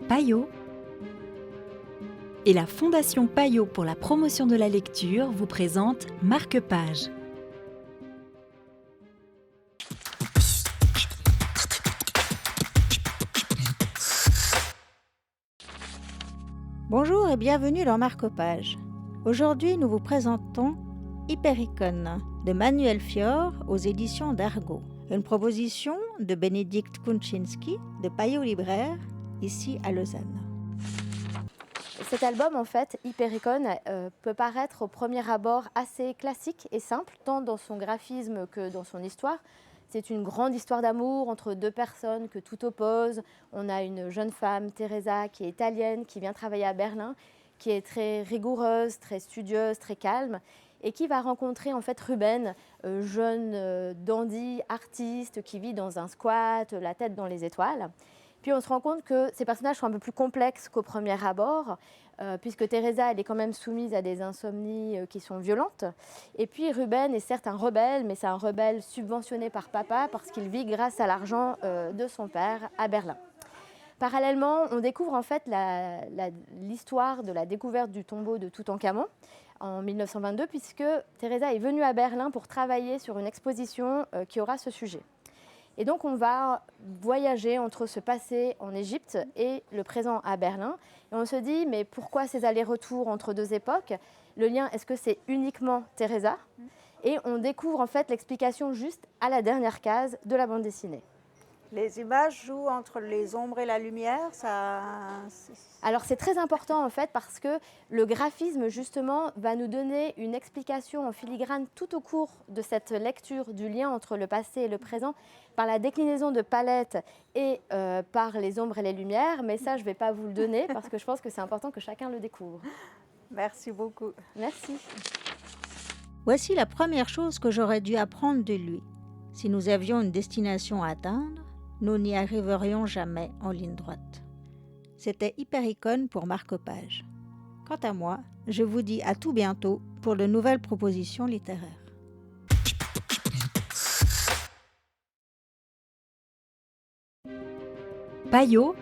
Payot et la Fondation Payot pour la promotion de la lecture vous présente Marque-Page. Bonjour et bienvenue dans Marque-Page. Aujourd'hui, nous vous présentons Hypericon de Manuel Fior aux éditions d'Argo. Une proposition de Bénédicte Kuczynski de Payot Libraire, ici à Lausanne. Cet album, en fait, Hypericon, peut paraître au premier abord assez classique et simple, tant dans son graphisme que dans son histoire. C'est une grande histoire d'amour entre deux personnes que tout oppose. On a une jeune femme, Teresa, qui est italienne, qui vient travailler à Berlin, qui est très rigoureuse, très studieuse, très calme, et qui va rencontrer en fait Ruben, jeune dandy, artiste, qui vit dans un squat, la tête dans les étoiles. Puis on se rend compte que ces personnages sont un peu plus complexes qu'au premier abord, puisque Teresa, elle est quand même soumise à des insomnies qui sont violentes. Et puis Ruben est certes un rebelle, mais c'est un rebelle subventionné par papa parce qu'il vit grâce à l'argent de son père à Berlin. Parallèlement, on découvre en fait l'histoire de la découverte du tombeau de Toutankhamon en 1922, puisque Teresa est venue à Berlin pour travailler sur une exposition qui aura ce sujet. Et donc on va voyager entre ce passé en Égypte et le présent à Berlin. Et on se dit, mais pourquoi ces allers-retours entre deux époques? Le lien, est-ce que c'est uniquement Teresa? Et on découvre en fait l'explication juste à la dernière case de la bande dessinée. Les images jouent entre les ombres et la lumière, Alors c'est très important en fait parce que le graphisme justement va nous donner une explication en filigrane tout au cours de cette lecture du lien entre le passé et le présent par la déclinaison de palettes et par les ombres et les lumières, mais ça je ne vais pas vous le donner parce que je pense que c'est important que chacun le découvre. Merci beaucoup. Merci. Voici la première chose que j'aurais dû apprendre de lui. Si nous avions une destination à atteindre, nous n'y arriverions jamais en ligne droite. C'était Hypericon pour Marque-Page. Quant à moi, je vous dis à tout bientôt pour de nouvelles propositions littéraires. Payot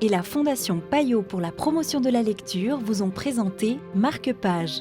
et la Fondation Payot pour la promotion de la lecture vous ont présenté Marque-Page.